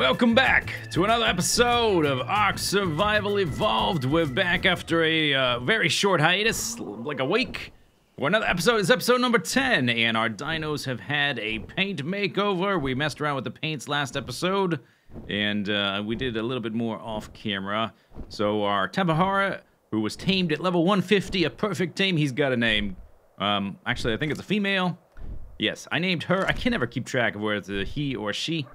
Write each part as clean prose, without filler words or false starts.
Welcome back to another episode of Ark Survival Evolved. We're back after a very short hiatus, like a week. For another episode, it's episode number 10, and our dinos have had a paint makeover. We messed around with the paints last episode, and we did a little bit more off camera. So our Tabahara, who was tamed at level 150, a perfect tame, he's got a name. Actually, I think it's a female. Yes, I named her. I can never keep track of whether it's a he or she,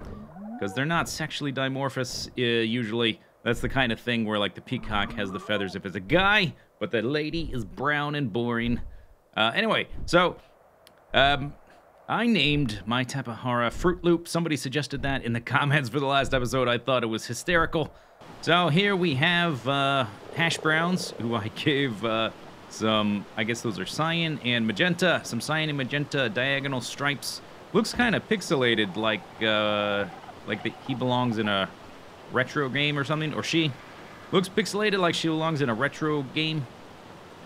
because they're not sexually dimorphous, usually. That's the kind of thing where, like, the peacock has the feathers if it's a guy, but the lady is brown and boring. Anyway, so, I named my Tapahara Fruit Loop. Somebody suggested that in the comments for the last episode. I thought it was hysterical. So here we have, hash browns, who I gave, some, I guess those are cyan and magenta. Some cyan and magenta diagonal stripes. Looks kind of pixelated, like he belongs in a retro game or something, or she. Looks pixelated like she belongs in a retro game.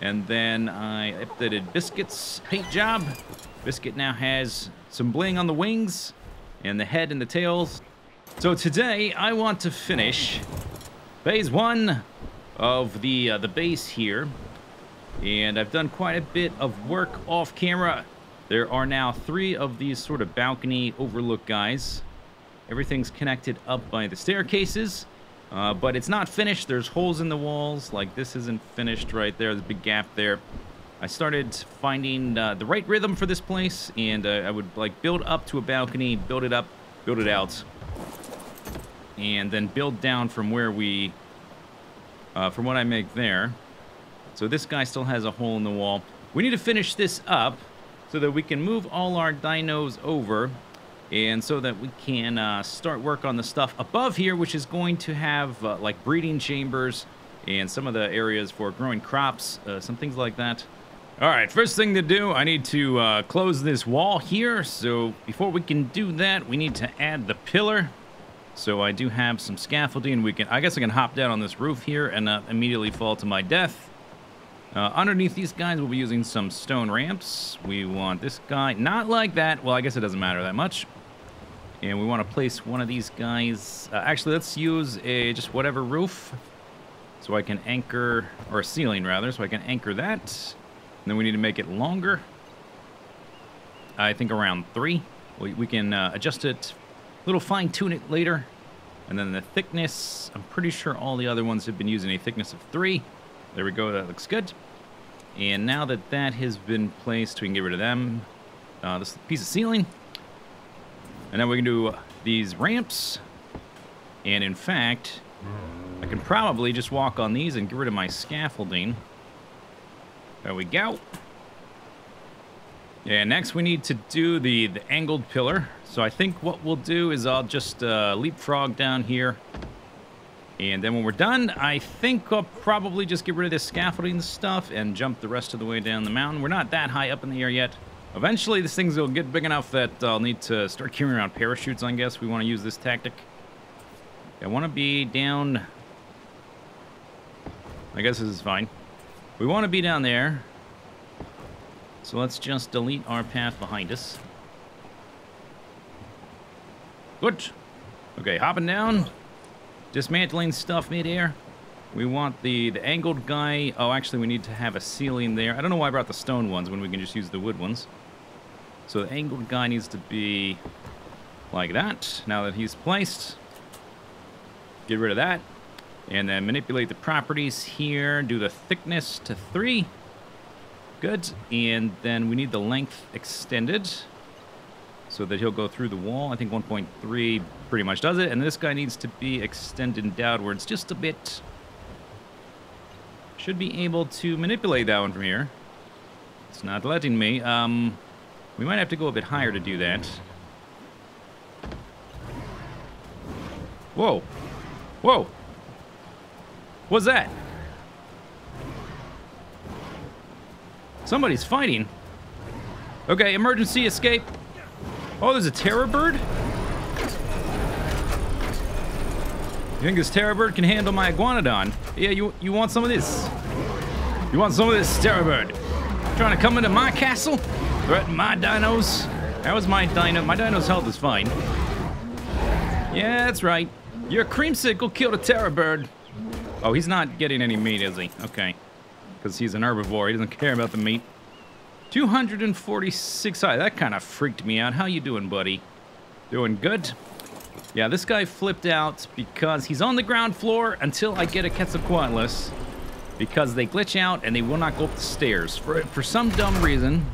And then I updated Biscuit's paint job. Biscuit now has some bling on the wings and the head and the tails. So today I want to finish phase 1 of the base here. And I've done quite a bit of work off camera. There are now 3 of these sort of balcony overlook guys. Everything's connected up by the staircases, but it's not finished. There's holes in the walls, like this isn't finished right there. There's a big gap there. I started finding the right rhythm for this place, and I would like build up to a balcony, build it up, build it out, and then build down from where we, from what I make there. So this guy still has a hole in the wall. We need to finish this up so that we can move all our dinos over, and so that we can start work on the stuff above here, which is going to have like breeding chambers and some of the areas for growing crops, some things like that. All right, first thing to do, I need to close this wall here. So before we can do that, we need to add the pillar. So I do have some scaffolding. I guess I can hop down on this roof here and immediately fall to my death. Underneath these guys, we'll be using some stone ramps. We want this guy, not like that. Well, I guess it doesn't matter that much. And we want to place one of these guys. Actually, let's use just whatever roof. So I can anchor, or a ceiling rather, so I can anchor that. And then we need to make it longer. I think around 3. We can adjust it, a little fine tune it later. And then the thickness, I'm pretty sure all the other ones have been using a thickness of 3. There we go, that looks good. And now that that has been placed, we can get rid of them. This piece of ceiling. And then we can do these ramps. And in fact, I can probably just walk on these and get rid of my scaffolding. There we go. Yeah, next we need to do the angled pillar. So I think what we'll do is I'll just leapfrog down here. And then when we're done, I think I'll probably just get rid of this scaffolding stuff and jump the rest of the way down the mountain. We're not that high up in the air yet. Eventually, this thing's will get big enough that I'll need to start carrying around parachutes, I guess. We want to use this tactic. I want to be down... I guess this is fine. We want to be down there. So let's just delete our path behind us. Good. Okay, hopping down. Dismantling stuff mid-air. We want the angled guy. Oh, actually, we need to have a ceiling there. I don't know why I brought the stone ones when we can just use the wood ones. So the angled guy needs to be like that. Now that he's placed, get rid of that. And then manipulate the properties here. Do the thickness to 3. Good. And then we need the length extended so that he'll go through the wall. I think 1.3 pretty much does it. And this guy needs to be extended downwards just a bit. Should be able to manipulate that one from here. It's not letting me. We might have to go a bit higher to do that. Whoa. Whoa. What's that? Somebody's fighting. Okay, emergency escape. Oh, there's a terror bird? You think this terror bird can handle my iguanodon? Yeah, you want some of this? You want some of this, terror bird? Trying to come into my castle? Threaten my dinos? That was my dino. My dino's health is fine. Yeah, that's right. Your creamsicle killed a terror bird. Oh, he's not getting any meat, is he? Okay. Because he's an herbivore. He doesn't care about the meat. 246 high. That kind of freaked me out. How you doing, buddy? Doing good? Yeah, this guy flipped out because he's on the ground floor until I get a Quetzalcoatlus. Because they glitch out and they will not go up the stairs. For some dumb reason.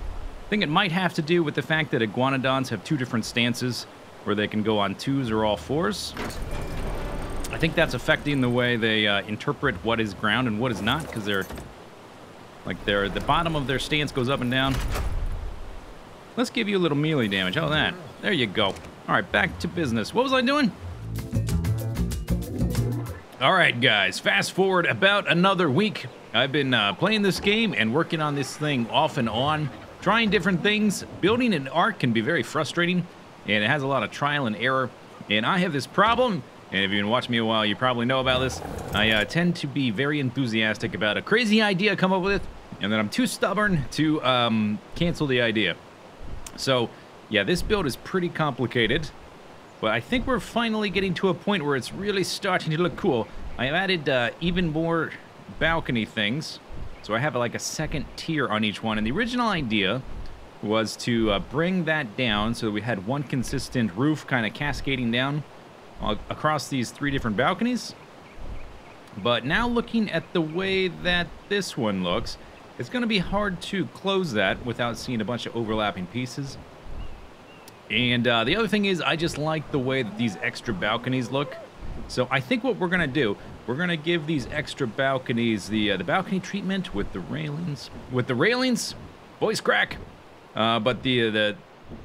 I think it might have to do with the fact that iguanodons have two different stances where they can go on 2s or all 4s. I think that's affecting the way they interpret what is ground and what is not, because the bottom of their stance goes up and down. Let's give you a little melee damage. How about that? There you go. All right, back to business. What was I doing? All right, guys, fast forward about another week. I've been playing this game and working on this thing off and on, trying different things. Building an ark can be very frustrating, and it has a lot of trial and error. And I have this problem. And if you've been watching me a while, you probably know about this. I tend to be very enthusiastic about a crazy idea I come up with, and then I'm too stubborn to cancel the idea. So, yeah, this build is pretty complicated, but I think we're finally getting to a point where it's really starting to look cool. I have added even more balcony things, so I have like a second tier on each one, and the original idea was to bring that down so that we had one consistent roof kind of cascading down across these 3 different balconies. But now looking at the way that this one looks, it's going to be hard to close that without seeing a bunch of overlapping pieces. And the other thing is, I just like the way that these extra balconies look. So I think what we're going to do, we're going to give these extra balconies the balcony treatment with the railings. With the railings, voice crack. But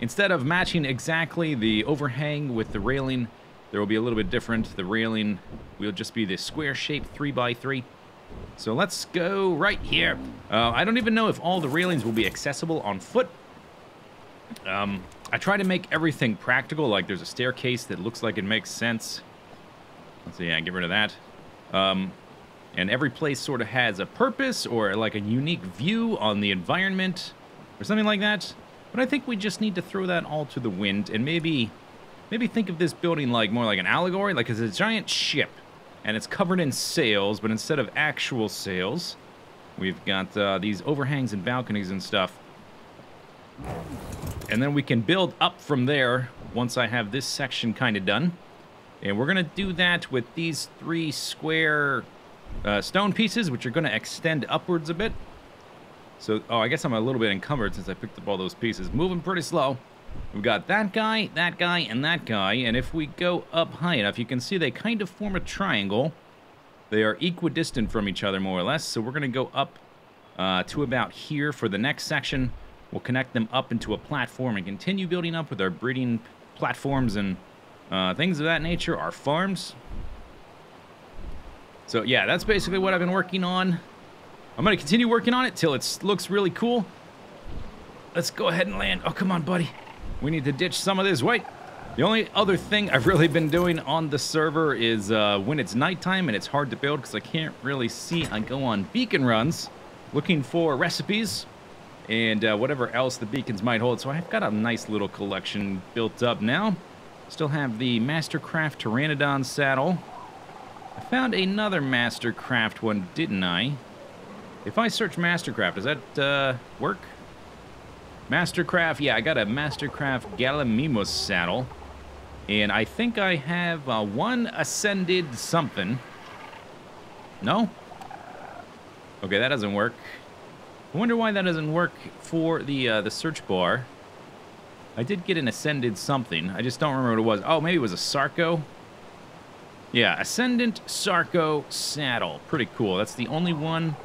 instead of matching exactly the overhang with the railing, there will be a little bit different. The railing will just be this square-shaped 3x3. So let's go right here. I don't even know if all the railings will be accessible on foot. I try to make everything practical, like there's a staircase that looks like it makes sense. Let's see, yeah, get rid of that. And every place sort of has a purpose or like a unique view on the environment or something like that. But I think we just need to throw that all to the wind and maybe think of this building like more like an allegory, like it's a giant ship and it's covered in sails, but instead of actual sails, we've got these overhangs and balconies and stuff. And then we can build up from there once I have this section kind of done. And we're going to do that with these 3 square stone pieces, which are going to extend upwards a bit. So, oh, I guess I'm a little bit encumbered since I picked up all those pieces. Moving pretty slow. We've got that guy, and that guy. And if we go up high enough, you can see they kind of form a triangle. They are equidistant from each other, more or less. So we're going to go up to about here for the next section. We'll connect them up into a platform and continue building up with our breeding platforms and things of that nature, our farms. So yeah, that's basically what I've been working on. I'm going to continue working on it till it looks really cool. Let's go ahead and land. Oh, come on, buddy. We need to ditch some of this. Wait. The only other thing I've really been doing on the server is when it's nighttime and it's hard to build because I can't really see. I go on beacon runs looking for recipes and whatever else the beacons might hold. So I've got a nice little collection built up now. Still have the Mastercraft Pteranodon saddle. I found another Mastercraft one, didn't I? If I search Mastercraft, does that work? Mastercraft, yeah, I got a Mastercraft Gallimimus saddle. And I think I have one Ascended something. No? Okay, that doesn't work. I wonder why that doesn't work for the search bar. I did get an Ascended something. I just don't remember what it was. Oh, maybe it was a Sarco. Yeah, Ascendant Sarco saddle. Pretty cool. That's the only one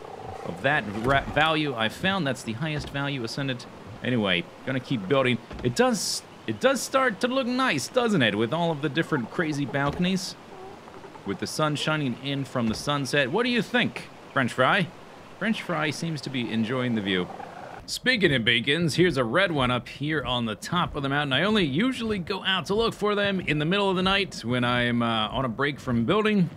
of that value I found. That's the highest value Ascendant. Anyway, gonna keep building. It does start to look nice, doesn't it? With all of the different crazy balconies. With the sun shining in from the sunset. What do you think, French Fry? French Fry seems to be enjoying the view. Speaking of beacons, here's a red one up here on the top of the mountain. I only usually go out to look for them in the middle of the night when I'm on a break from building.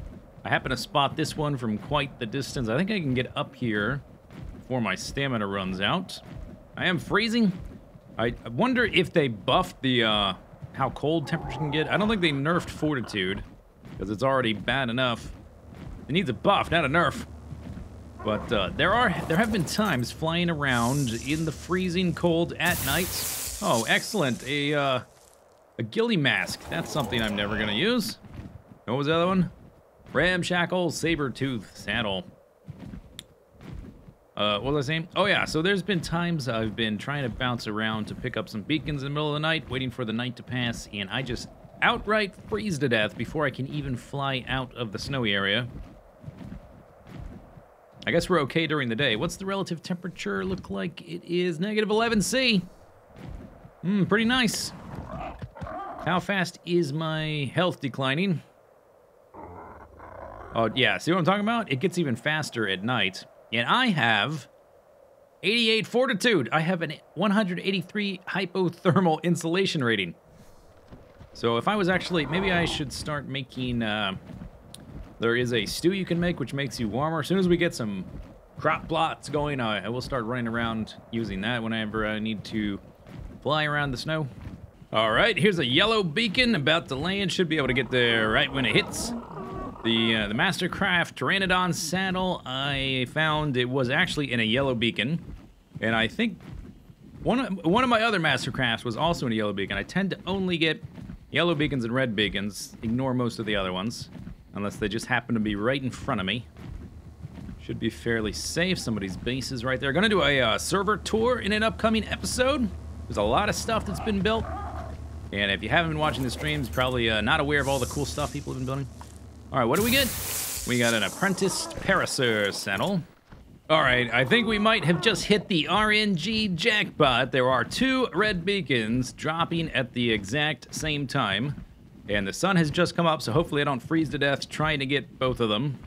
I happen to spot this one from quite the distance. I think I can get up here before my stamina runs out. I am freezing. I wonder if they buffed the how cold temperature can get. I don't think they nerfed fortitude, because it's already bad enough. It needs a buff, not a nerf. But there have been times flying around in the freezing cold at night. Oh, excellent. A ghillie mask. That's something I'm never gonna use. What was the other one? Ramshackle saber-tooth saddle. What was I saying? Oh yeah, so there's been times I've been trying to bounce around to pick up some beacons in the middle of the night, waiting for the night to pass, and I just outright freeze to death before I can even fly out of the snowy area. I guess we're okay during the day. What's the relative temperature look like? It is negative 11°C. Pretty nice. How fast is my health declining? Oh, yeah, see what I'm talking about? It gets even faster at night. And I have 88 fortitude. I have an 183 hypothermal insulation rating. So if I was actually, maybe I should start making, there is a stew you can make which makes you warmer. As soon as we get some crop plots going, I will start running around using that whenever I need to fly around the snow. All right, here's a yellow beacon about to land. Should be able to get there right when it hits. The Mastercraft Pteranodon saddle, I found it was actually in a yellow beacon. And I think one of my other Mastercrafts was also in a yellow beacon. I tend to only get yellow beacons and red beacons. Ignore most of the other ones, unless they just happen to be right in front of me. Should be fairly safe. Somebody's base is right there. Gonna do a server tour in an upcoming episode. There's a lot of stuff that's been built. And if you haven't been watching the streams, probably not aware of all the cool stuff people have been building. All right, what do we get? We got an apprenticed parasaur saddle. All right, I think we might have just hit the RNG jackpot. There are 2 red beacons dropping at the exact same time. And the sun has just come up, so hopefully I don't freeze to death trying to get both of them.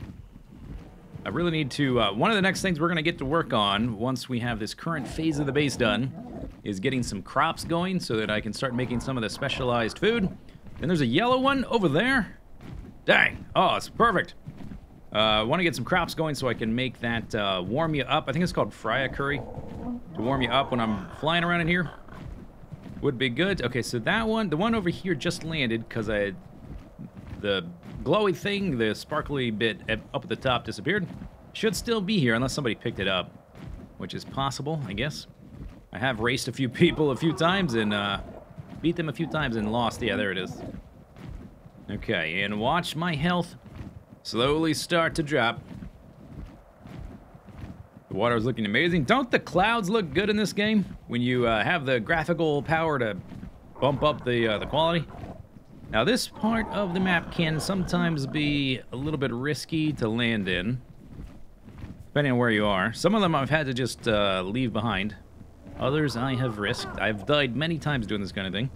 I really need to, one of the next things we're gonna get to work on once we have this current phase of the base done is getting some crops going so that I can start making some of the specialized food. And there's a yellow one over there. Dang, oh, it's perfect. I want to get some crops going so I can make that warm you up. I think it's called Frya curry to warm you up when I'm flying around in here. Would be good. Okay, so that one, the one over here just landed because the glowy thing, the sparkly bit up at the top disappeared. Should still be here unless somebody picked it up, which is possible, I guess. I have raced a few people a few times and beat them a few times and lost. Yeah, there it is. Okay, and watch my health slowly start to drop. The water is looking amazing. Don't the clouds look good in this game when you have the graphical power to bump up the quality? Now, this part of the map can sometimes be a little bit risky to land in, depending on where you are. Some of them I've had to just leave behind. Others I have risked. I've died many times doing this kind of thing.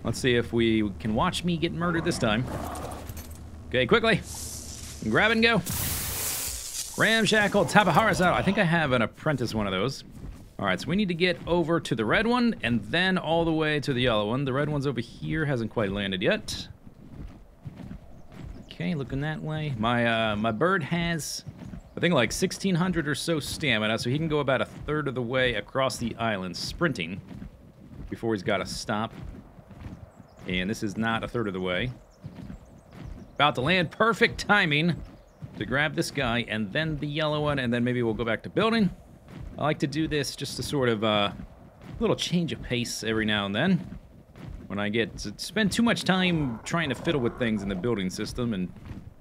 Let's see if we can watch me get murdered this time. Okay, quickly. Grab and go. Ramshackle Tapahara saddle. I think I have an apprentice one of those. All right, so we need to get over to the red one and then all the way to the yellow one. The red one's over here, hasn't quite landed yet. Okay, looking that way. My bird has, I think, like 1,600 or so stamina, so he can go about 1/3 of the way across the island sprinting before he's got to stop. And this is not 1/3 of the way. About to land. Perfect timing to grab this guy and then the yellow one, and then maybe we'll go back to building. I like to do this just to sort of little change of pace every now and then. When I get to spend too much time trying to fiddle with things in the building system and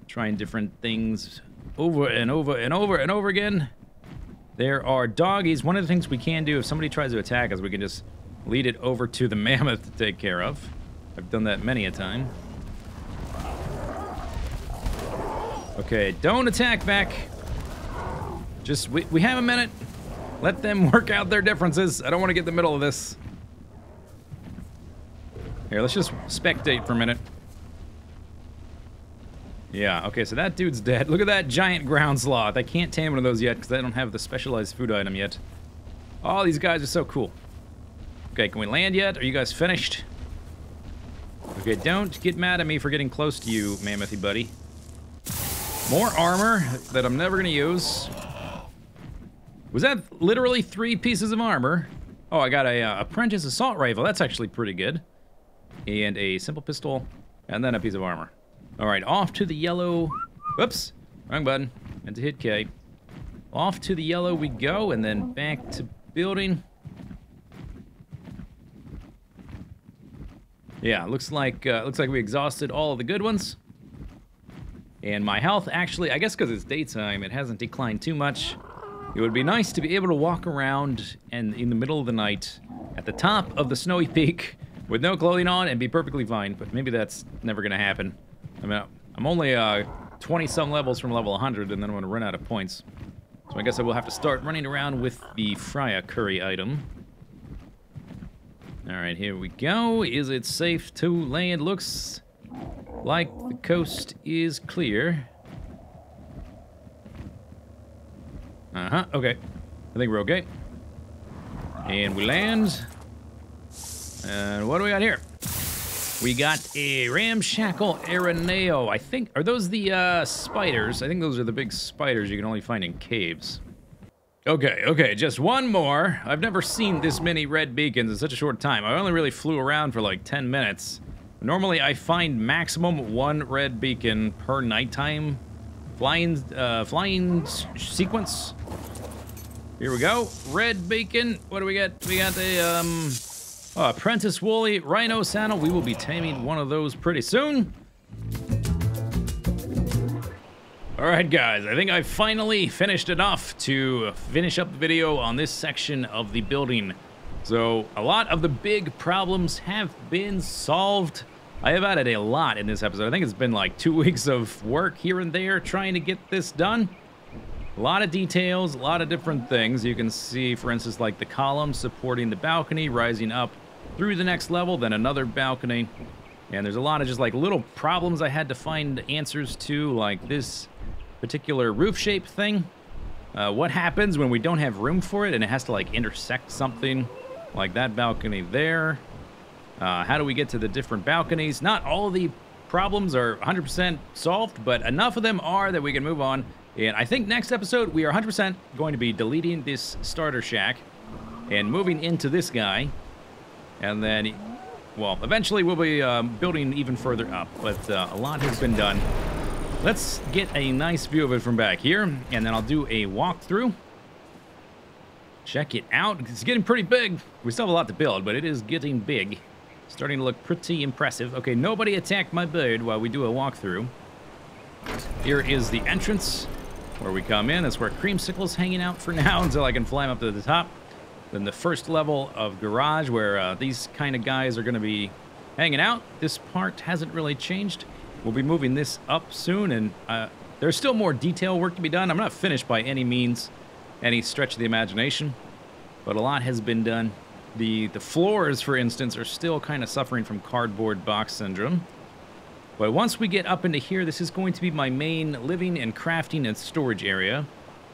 trying different things over and over and over and over again. There are doggies. One of the things we can do if somebody tries to attack us, we can just lead it over to the mammoth to take care of. I've done that many a time. Okay, don't attack back. Just, we have a minute. Let them work out their differences. I don't want to get in the middle of this. Here, let's just spectate for a minute. Yeah, okay, so that dude's dead. Look at that giant ground sloth. I can't tame one of those yet because I don't have the specialized food item yet. All these guys are so cool. Okay, can we land yet? Are you guys finished? Okay, don't get mad at me for getting close to you, mammothie buddy. More armor that I'm never gonna use. Was that literally 3 pieces of armor? Oh, I got a apprentice assault rifle. That's actually pretty good. and a simple pistol, and then a piece of armor. All right, off to the yellow. Whoops, wrong button. Meant to hit K. Off to the yellow we go, and then back to building. Yeah, looks like we exhausted all of the good ones. And my health, actually, I guess because it's daytime, it hasn't declined too much. It would be nice to be able to walk around and in the middle of the night at the top of the snowy peak with no clothing on and be perfectly fine, but maybe that's never gonna happen. I mean, I'm only 20-some levels from level 100, and then I'm gonna run out of points. So I guess I will have to start running around with the Freya curry item. All right, here we go. Is it safe to land? Looks like the coast is clear. Uh-huh, okay. I think we're okay. And we land. And what do we got here? We got a ramshackle araneo. I think, are those the spiders? I think those are the big spiders you can only find in caves. Okay, just one more. I've never seen this many red beacons in such a short time. I only really flew around for like 10 minutes. Normally I find maximum 1 red beacon per nighttime flying sequence. Here we go. Red beacon. What do we got? We got a apprentice woolly rhino saddle. We will be taming one of those pretty soon. All right, guys. I think I finally finished enough to finish up the video on this section of the building. So a lot of the big problems have been solved. I have added a lot in this episode. I think it's been like 2 weeks of work here and there trying to get this done. A lot of details, a lot of different things. You can see, for instance, like the column supporting the balcony rising up through the next level, then another balcony. And there's a lot of just like little problems I had to find answers to, like this particular roof shape thing. What happens when we don't have room for it and it has to like intersect something like that balcony there? How do we get to the different balconies? Not all the problems are 100% solved, but enough of them are that we can move on. And I think next episode, we are 100% going to be deleting this starter shack and moving into this guy. And then, well, eventually we'll be building even further up, but a lot has been done. Let's get a nice view of it from back here, and then I'll do a walkthrough. Check it out. It's getting pretty big. We still have a lot to build, but it is getting big. Starting to look pretty impressive. Okay, nobody attack my bird while we do a walkthrough. Here is the entrance where we come in. That's where Creamsicle's hanging out for now until I can fly him up to the top. Then the first level of garage where these kind of guys are going to be hanging out. This part hasn't really changed. We'll be moving this up soon, and there's still more detail work to be done. I'm not finished by any means, any stretch of the imagination, but a lot has been done. The floors, for instance, are still kind of suffering from cardboard box syndrome. But once we get up into here, this is going to be my main living and crafting and storage area.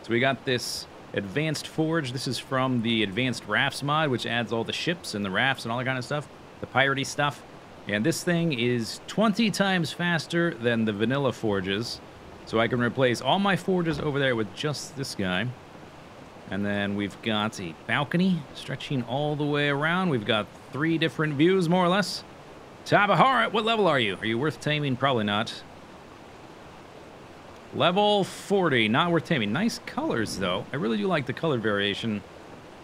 So we got this advanced forge. This is from the advanced rafts mod, which adds all the ships and the rafts and all that kind of stuff, the piratey stuff. And this thing is 20 times faster than the vanilla forges. So I can replace all my forges over there with just this guy. And then we've got a balcony stretching all the way around. We've got 3 different views, more or less. Tabahara, what level are you? Are you worth taming? Probably not. Level 40, not worth taming. Nice colors, though. I really do like the color variation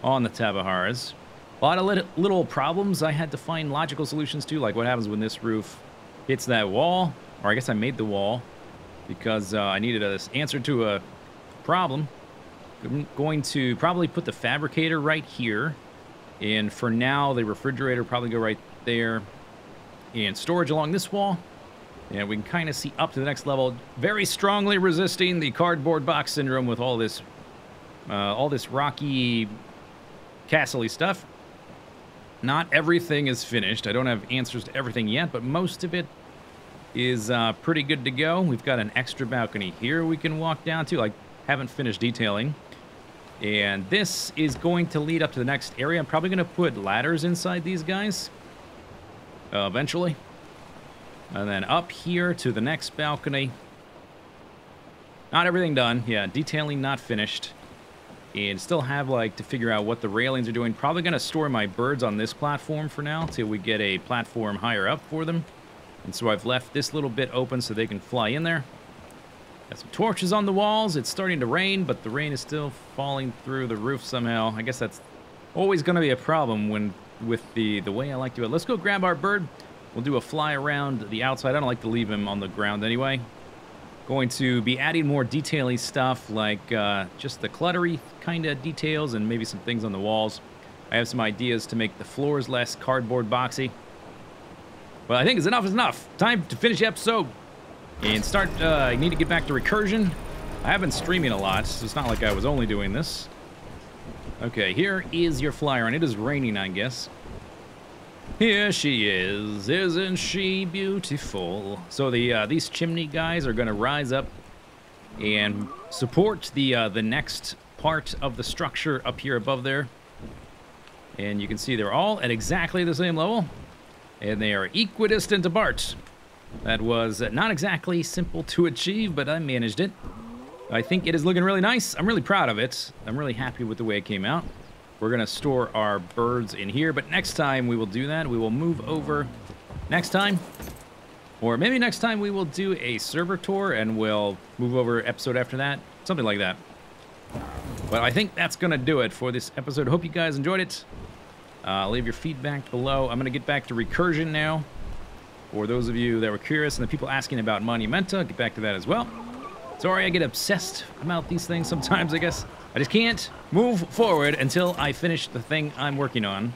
on the Tabaharas. A lot of little problems I had to find logical solutions to, like what happens when this roof hits that wall. Or I guess I made the wall because I needed an answer to a problem. I'm going to probably put the fabricator right here. And for now, the refrigerator will probably go right there. And storage along this wall. And we can kind of see up to the next level. Very strongly resisting the cardboard box syndrome with all this rocky, castle-y stuff. Not everything is finished. I don't have answers to everything yet, but most of it is pretty good to go. We've got an extra balcony here we can walk down to. I haven't finished detailing. And this is going to lead up to the next area. I'm probably going to put ladders inside these guys eventually. And then up here to the next balcony. Not everything done. Yeah, detailing not finished. and still have, like, to figure out what the railings are doing. Probably going to store my birds on this platform for now till we get a platform higher up for them. And so I've left this little bit open so they can fly in there. Got some torches on the walls. It's starting to rain, but the rain is still falling through the roof somehow. I guess that's always going to be a problem with the way I like to do it. Let's go grab our bird. We'll do a fly around the outside. I don't like to leave him on the ground anyway. Going to be adding more detail-y stuff, like just the cluttery kind of details and maybe some things on the walls. I have some ideas to make the floors less cardboard boxy. Well, I think enough is enough. Time to finish the episode and start. I need to get back to recursion. I have been streaming a lot, so it's not like I was only doing this. Okay, here is your flyer, and it is raining, I guess. Here she is, isn't she beautiful? So these chimney guys are gonna rise up and support the next part of the structure up here above there. And you can see they're all at exactly the same level, and they are equidistant apart. That was not exactly simple to achieve, but I managed it. I think it is looking really nice. I'm really proud of it. I'm really happy with the way it came out. We're going to store our birds in here, but next time we will do that. We will move over next time. Or maybe next time we will do a server tour and we'll move over episode after that. Something like that. But I think that's going to do it for this episode. Hope you guys enjoyed it. Leave your feedback below. I'm going to get back to recursion now. For those of you that were curious and the people asking about Monumenta, I'll get back to that as well. Sorry, I get obsessed about these things sometimes, I guess. I just can't move forward until I finish the thing I'm working on.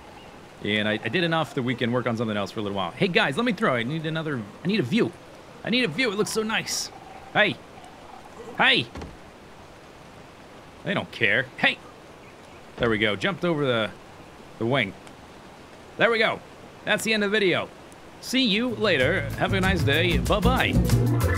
And I did enough that we can work on something else for a little while. Hey, guys, let me throw. I need a view. I need a view. It looks so nice. Hey. Hey. They don't care. Hey. There we go. Jumped over the wing. There we go. That's the end of the video. See you later. Have a nice day. Bye-bye.